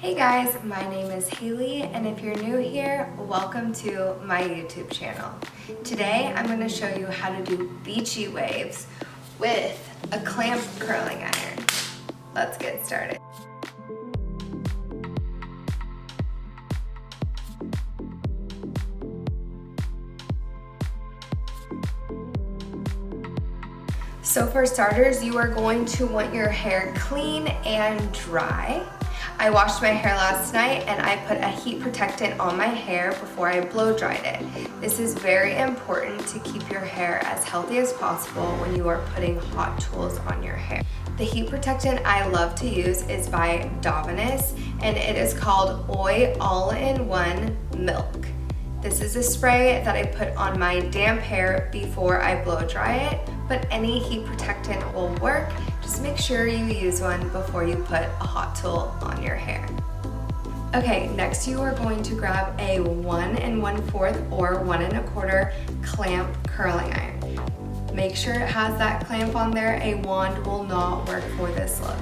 Hey guys, my name is Haley, and if you're new here, welcome to my YouTube channel. Today I'm going to show you how to do beachy waves with a clamp curling iron. Let's get started. So for starters, you are going to want your hair clean and dry. I washed my hair last night and I put a heat protectant on my hair before I blow dried it. This is very important to keep your hair as healthy as possible when you are putting hot tools on your hair. The heat protectant I love to use is by Dominus and it is called Oi All-in-One Milk. This is a spray that I put on my damp hair before I blow dry it, but any heat protectant will work. Just make sure you use one before you put a hot tool on your hair. Okay, next you are going to grab a 1 1/4 or 1 1/4 clamp curling iron. Make sure it has that clamp on there. A wand will not work for this look.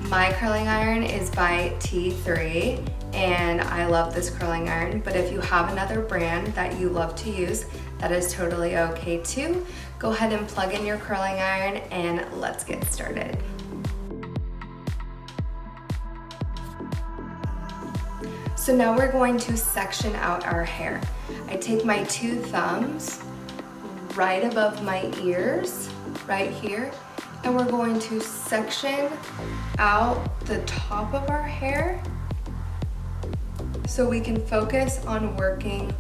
My curling iron is by T3 and I love this curling iron, but if you have another brand that you love to use, that is totally okay too. Go ahead and plug in your curling iron and let's get started. So now we're going to section out our hair. I take my 2 thumbs right above my ears, right here, and we're going to section out the top of our hair so we can focus on working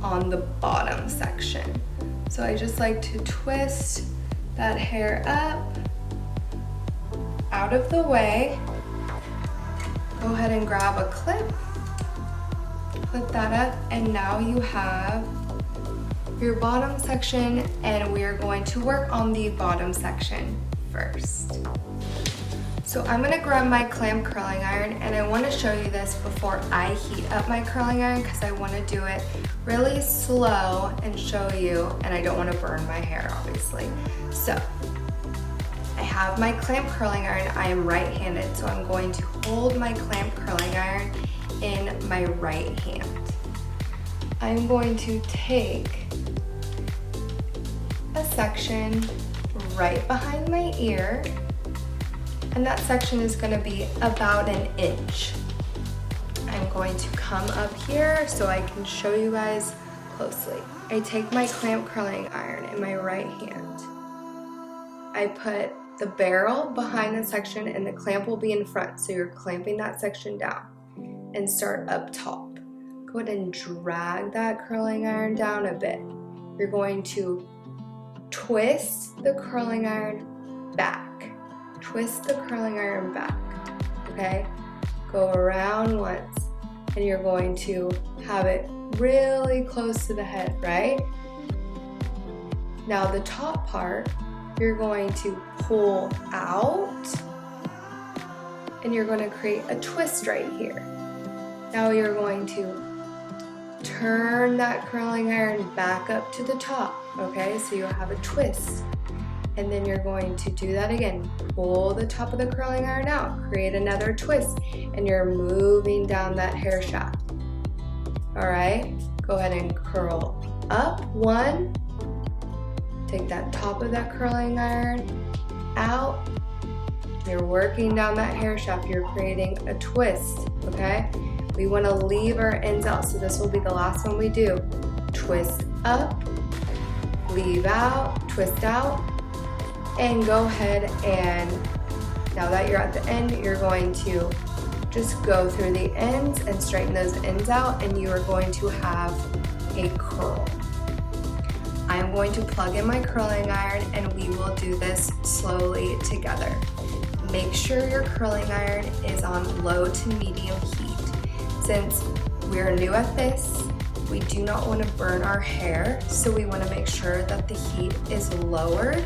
on the bottom section. So I just like to twist that hair up, out of the way. Go ahead and grab a clip that up, and now you have your bottom section, and we're going to work on the bottom section first. So I'm gonna grab my clamp curling iron, and I wanna show you this before I heat up my curling iron because I wanna do it really slow and show you, and I don't wanna burn my hair, obviously. So I have my clamp curling iron. I am right-handed, so I'm going to hold my clamp curling iron in my right hand. I'm going to take a section right behind my ear, and that section is going to be about 1 inch. I'm going to come up here so I can show you guys closely. I take my clamp curling iron in my right hand. I put the barrel behind the section and the clamp will be in front, so you're clamping that section down and start up top. Go ahead and drag that curling iron down a bit. You're going to twist the curling iron back. Twist the curling iron back, okay? Go around once, and you're going to have it really close to the head, right? Now the top part, you're going to pull out, and you're going to create a twist right here. Now you're going to turn that curling iron back up to the top, okay? So you'll have a twist. And then you're going to do that again. Pull the top of the curling iron out, create another twist, and you're moving down that hair shaft. All right, go ahead and curl up 1. Take that top of that curling iron out. You're working down that hair shaft. You're creating a twist, okay? We want to leave our ends out, so this will be the last one we do. Twist up, leave out, twist out, and go ahead, and now that you're at the end, you're going to just go through the ends and straighten those ends out, and you are going to have a curl. I'm going to plug in my curling iron and we will do this slowly together. Make sure your curling iron is on low to medium heat. Since we're new at this, we do not want to burn our hair, so we want to make sure that the heat is lowered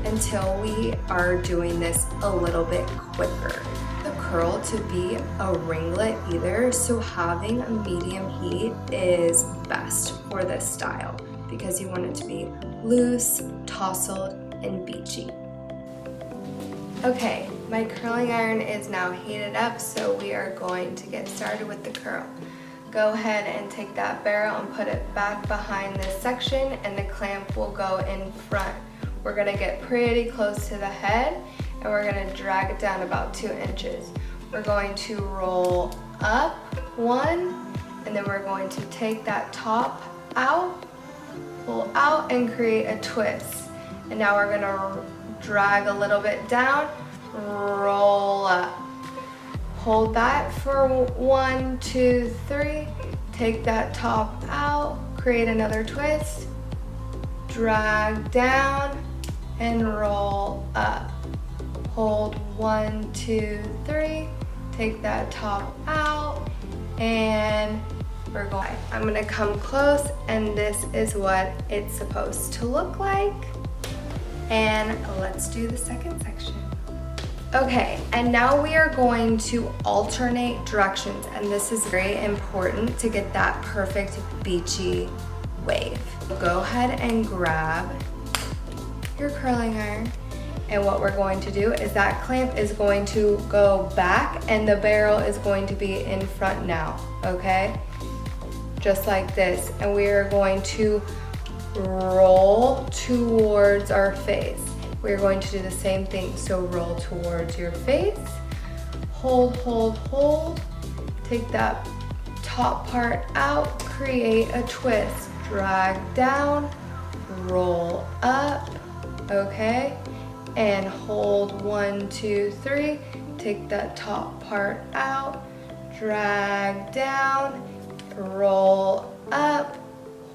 until we are doing this a little bit quicker. The curl to be a ringlet either, so having a medium heat is best for this style because you want it to be loose, tousled, and beachy. Okay, My curling iron is now heated up, so we are going to get started with the curl. Go ahead and take that barrel and put it back behind this section, and the clamp will go in front. We're gonna get pretty close to the head, and we're gonna drag it down about 2 inches. We're going to roll up 1, and then we're going to take that top out, pull out, and create a twist. And now we're gonna drag a little bit down, roll up. Hold that for 1, 2, 3. Take that top out, create another twist, drag down, and roll up. Hold 1, 2, 3. Take that top out, and we're going. I'm gonna come close, and this is what it's supposed to look like. And let's do the second section. Okay, and now we are going to alternate directions, and this is very important to get that perfect beachy wave. Go ahead and grab your curling iron, and what we're going to do is that clamp is going to go back and the barrel is going to be in front now, okay? Just like this, and we are going to roll towards our face. We're going to do the same thing. So roll towards your face, hold, hold, hold. Take that top part out, create a twist, drag down, roll up, okay? And hold 1, 2, 3. Take that top part out, drag down, roll up,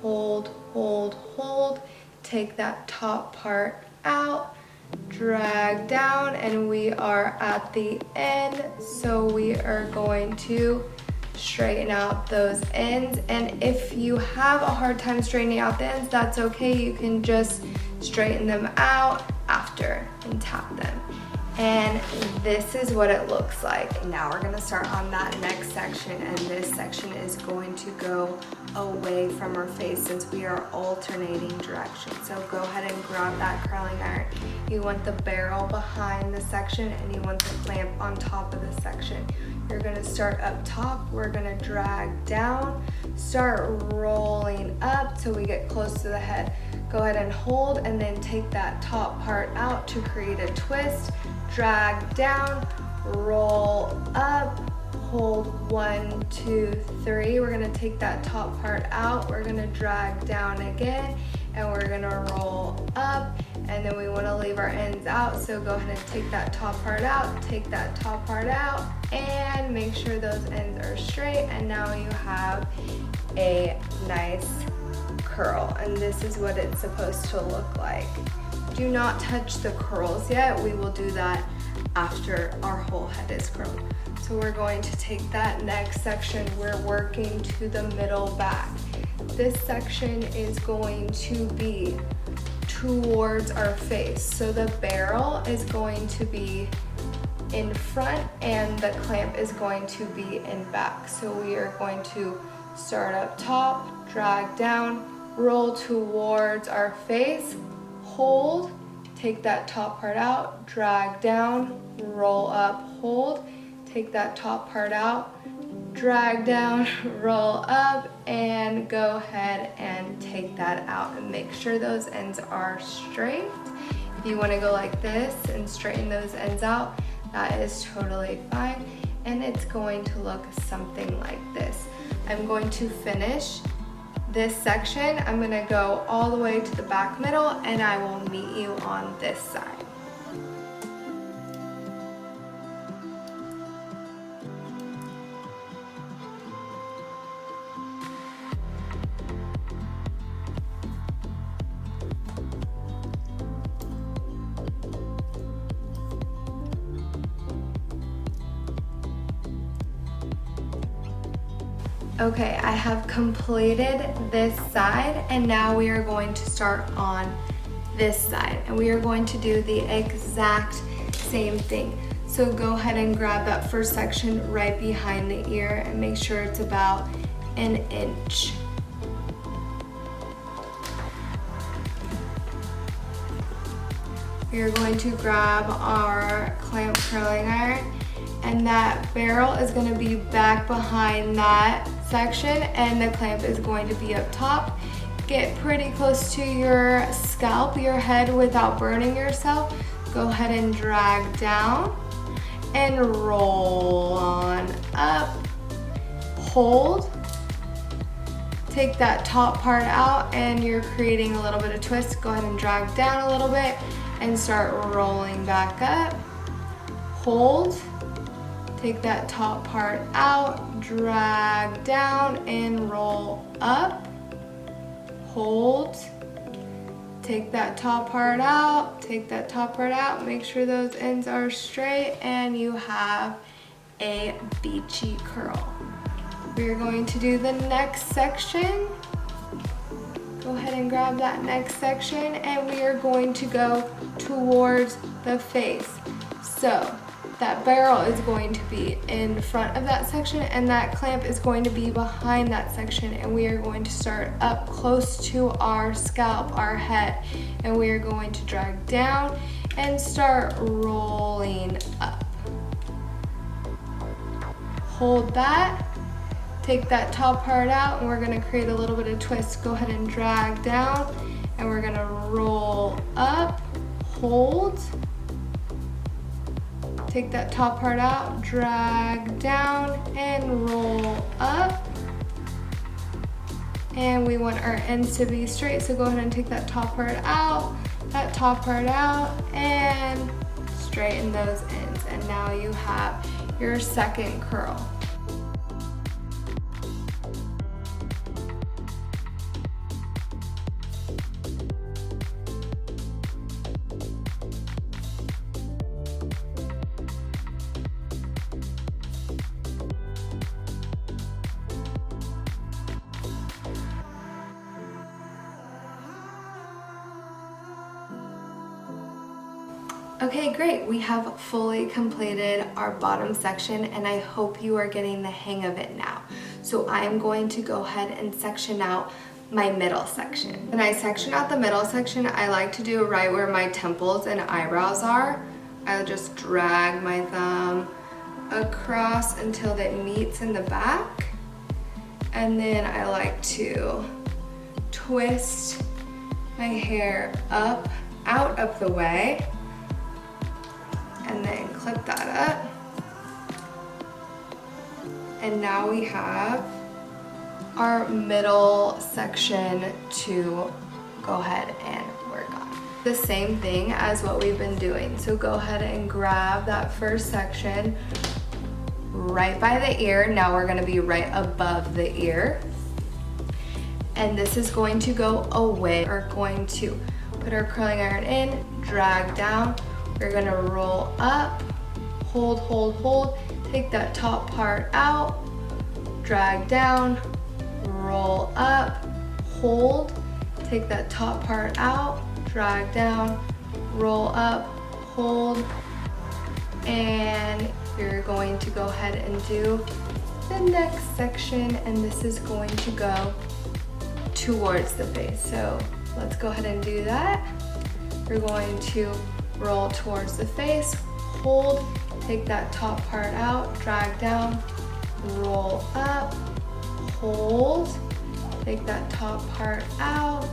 hold, hold, hold. Take that top part out, drag down, and we are at the end. So we are going to straighten out those ends. And if you have a hard time straightening out the ends, that's okay. You can just straighten them out after and tap them. And this is what it looks like. Now we're gonna start on that next section, and this section is going to go away from our face since we are alternating directions. So go ahead and grab that curling iron. You want the barrel behind the section, and you want the clamp on top of the section. You're gonna start up top, we're gonna drag down, start rolling up till we get close to the head. Go ahead and hold, and then take that top part out to create a twist. Drag down, roll up, hold 1, 2, 3. We're gonna take that top part out, we're gonna drag down again, and we're gonna roll up, and then we wanna leave our ends out, so go ahead and take that top part out, take that top part out, and make sure those ends are straight, and now you have a nice curl, and this is what it's supposed to look like. Do not touch the curls yet. We will do that after our whole head is curled. So we're going to take that next section. We're working to the middle back. This section is going to be towards our face. So the barrel is going to be in front and the clamp is going to be in back. So we are going to start up top, drag down, roll towards our face, hold, take that top part out, drag down, roll up, hold, take that top part out, drag down, roll up, and go ahead and take that out and make sure those ends are straight. If you want to go like this and straighten those ends out, that is totally fine, and it's going to look something like this. I'm going to finish this section. I'm gonna go all the way to the back middle, and I will meet you on this side. Okay, I have completed this side, and now we are going to start on this side, and we are going to do the exact same thing. So go ahead and grab that first section right behind the ear and make sure it's about an inch. we are going to grab our clamp curling iron, and that barrel is going to be back behind that section and the clamp is going to be up top. Get pretty close to your scalp, your head, without burning yourself. Go ahead and drag down and roll on up. Hold. Take that top part out and you're creating a little bit of twist. Go ahead and drag down a little bit and start rolling back up. Hold. Take that top part out, drag down and roll up. Hold. Take that top part out, take that top part out, make sure those ends are straight, and you have a beachy curl. We're going to do the next section. Go ahead and grab that next section, and we are going to go towards the face. So that barrel is going to be in front of that section and that clamp is going to be behind that section, and we are going to start up close to our scalp, our head, and we are going to drag down and start rolling up. Hold that, take that top part out, and we're going to create a little bit of twist. Go ahead and drag down and we're going to roll up. Hold. Take that top part out, drag down and roll up. And we want our ends to be straight, so go ahead and take that top part out, and straighten those ends. And now you have your second curl. Okay, great. We have fully completed our bottom section and I hope you are getting the hang of it now. So I'm going to go ahead and section out my middle section. When I section out the middle section, I like to do it right where my temples and eyebrows are. I'll just drag my thumb across until it meets in the back. And then I like to twist my hair up, out of the way, and then clip that up. And now we have our middle section to go ahead and work on. The same thing as what we've been doing. So go ahead and grab that first section right by the ear. Now we're gonna be right above the ear. And this is going to go away. We're going to put our curling iron in, drag down. We're gonna roll up, hold, hold, hold. Take that top part out, drag down, roll up, hold. Take that top part out, drag down, roll up, hold. And you're going to go ahead and do the next section, and this is going to go towards the face. So let's go ahead and do that. We're going to roll towards the face, hold, take that top part out, drag down, roll up, hold, take that top part out,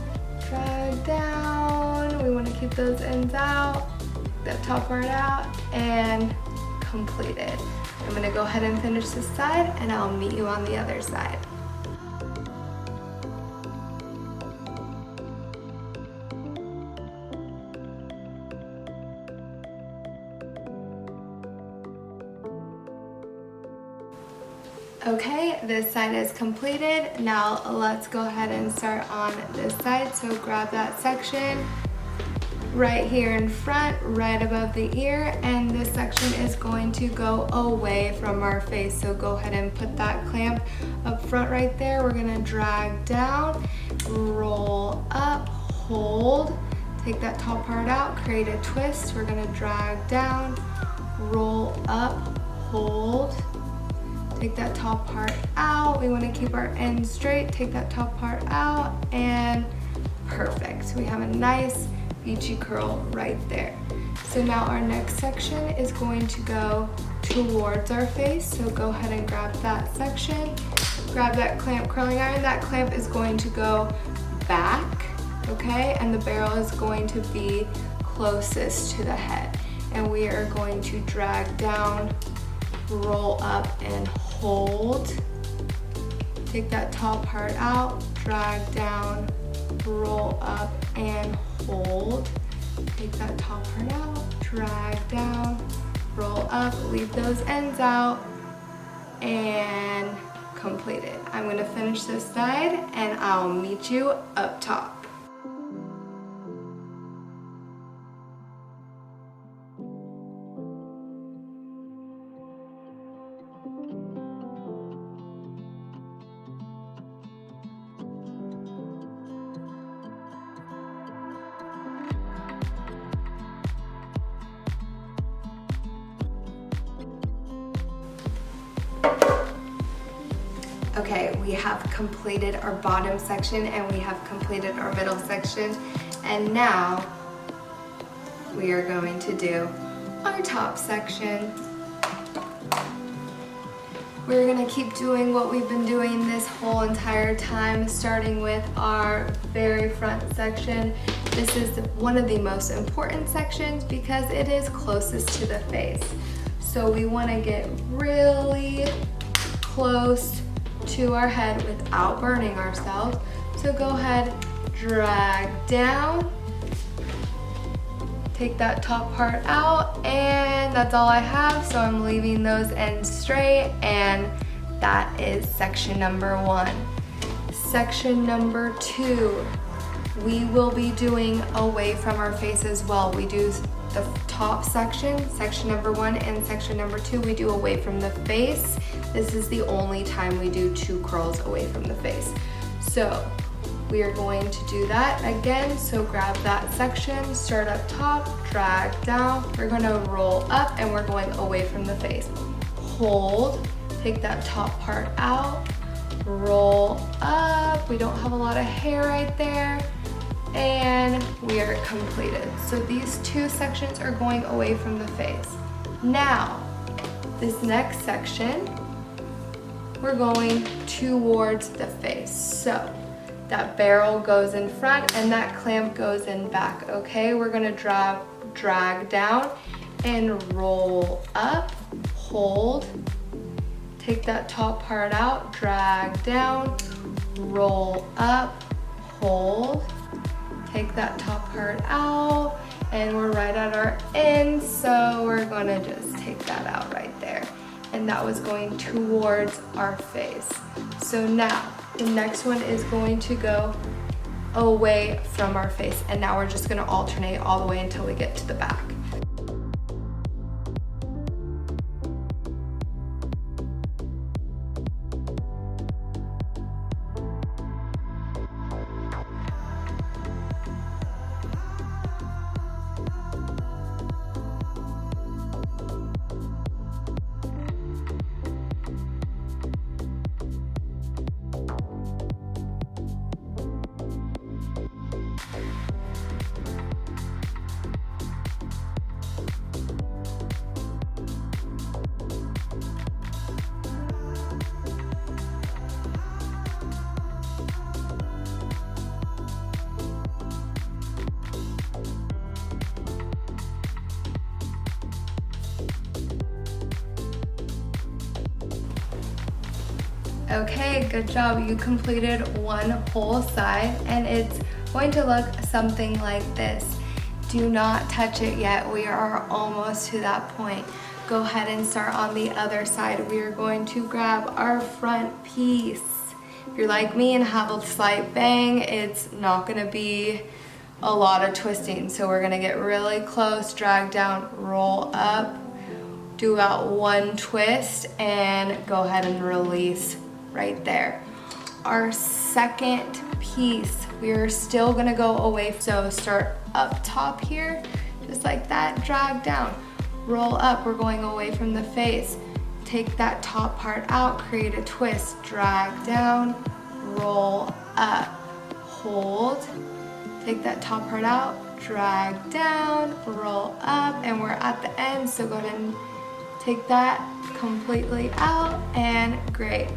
drag down. We want to keep those ends out, that top part out, and completed. I'm going to go ahead and finish this side and I'll meet you on the other side. Okay, this side is completed. Now let's go ahead and start on this side. So grab that section right here in front, right above the ear, and this section is going to go away from our face. So go ahead and put that clamp up front right there. We're gonna drag down, roll up, hold, take that top part out, create a twist. We're gonna drag down, roll up, hold, take that top part out. We want to keep our ends straight. Take that top part out, and perfect. We have a nice beachy curl right there. So now our next section is going to go towards our face. So go ahead and grab that section, grab that clamp curling iron. That clamp is going to go back, okay? And the barrel is going to be closest to the head. And we are going to drag down, roll up and hold. Take that top part out, drag down, roll up and hold. Take that top part out, drag down, roll up, leave those ends out, and complete it. I'm gonna finish this side and I'll meet you up top. Okay, we have completed our bottom section and we have completed our middle section, and now we are going to do our top section. We're gonna keep doing what we've been doing this whole entire time, starting with our very front section. This is one of the most important sections because it is closest to the face. So we wanna get really close to our head without burning ourselves. So go ahead, drag down, take that top part out, and that's all I have. So I'm leaving those ends straight, and that is section number 1. Section number 2, we will be doing away from our face as well. We do the top section, section number 1, and section number 2, we do away from the face. This is the only time we do 2 curls away from the face. So we are going to do that again. So grab that section, start up top, drag down. We're gonna roll up and we're going away from the face. Hold, take that top part out, roll up. We don't have a lot of hair right there. And we are completed. So these 2 sections are going away from the face. Now, this next section, we're going towards the face. So that barrel goes in front and that clamp goes in back, okay? We're gonna drag down and roll up, hold, take that top part out, drag down, roll up, hold, take that top part out, and we're right at our end, so we're gonna just take that out right there. And that was going towards our face. So now, the next one is going to go away from our face, and now we're just gonna alternate all the way until we get to the back. Okay, good job. You completed one whole side and it's going to look something like this. Do not touch it yet. We are almost to that point. Go ahead and start on the other side. We are going to grab our front piece. If you're like me and have a slight bang, it's not gonna be a lot of twisting. So we're gonna get really close, drag down, roll up, do about 1 twist, and go ahead and release right there. Our second piece, we are still gonna go away. So start up top here, just like that, drag down, roll up, we're going away from the face. Take that top part out, create a twist, drag down, roll up, hold, take that top part out, drag down, roll up, and we're at the end, so go ahead and take that completely out, and great.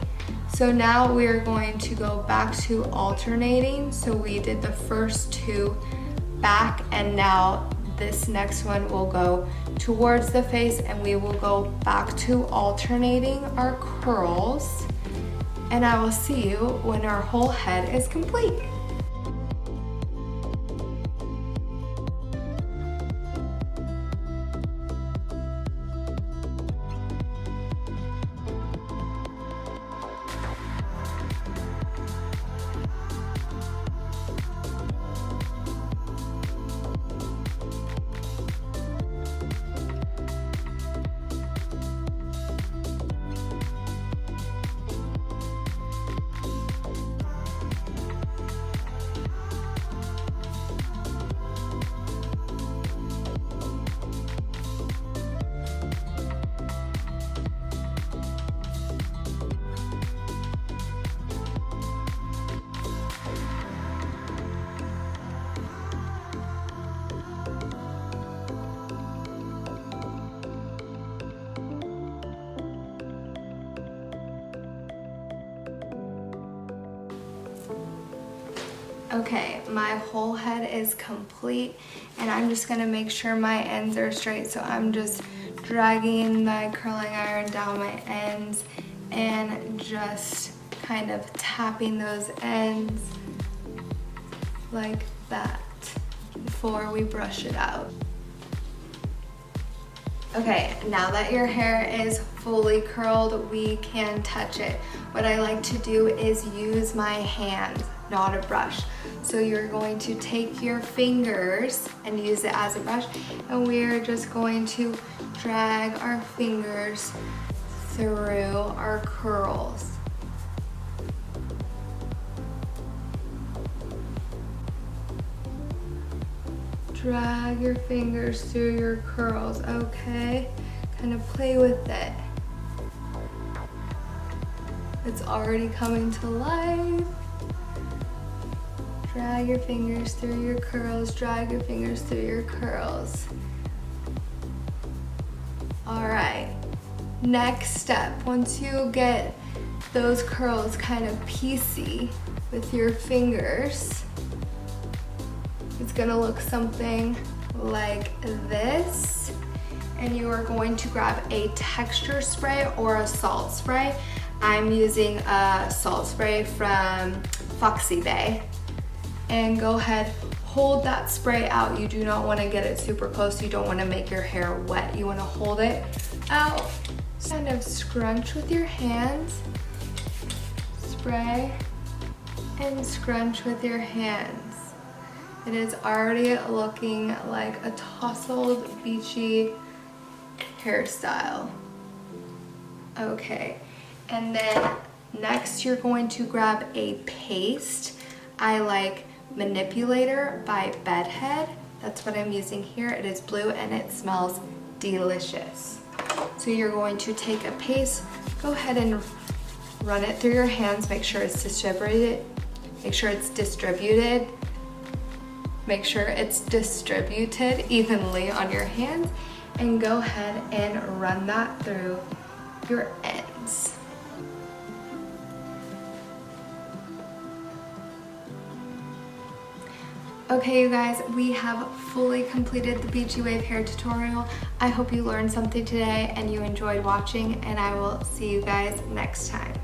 So now we're going to go back to alternating. So we did the first two back, and now this next one will go towards the face, and we will go back to alternating our curls, and I will see you when our whole head is complete. Okay, my whole head is complete, and I'm just gonna make sure my ends are straight. So I'm just dragging my curling iron down my ends and just kind of tapping those ends like that before we brush it out. Okay, now that your hair is fully curled, we can touch it. What I like to do is use my hands, not a brush. So you're going to take your fingers and use it as a brush, and we're just going to drag our fingers through our curls. Drag your fingers through your curls, okay? Kind of play with it. It's already coming to life. Drag your fingers through your curls, drag your fingers through your curls. All right, next step, once you get those curls kind of piecey with your fingers, it's gonna look something like this. And you are going to grab a texture spray or a salt spray. I'm using a salt spray from Foxy Bay. And go ahead, hold that spray out. You do not wanna get it super close. You don't wanna make your hair wet. You wanna hold it out. Kind of scrunch with your hands. Spray and scrunch with your hands. It is already looking like a tousled, beachy hairstyle. Okay, and then next you're going to grab a paste. I like Manipulator by Bedhead. That's what I'm using here. It is blue and it smells delicious. So you're going to take a paste, go ahead and run it through your hands, make sure it's distributed. Make sure it's distributed. Make sure it's distributed evenly on your hands, and go ahead and run that through your ends. Okay, you guys, we have fully completed the Beachy Wave hair tutorial. I hope you learned something today and you enjoyed watching, and I will see you guys next time.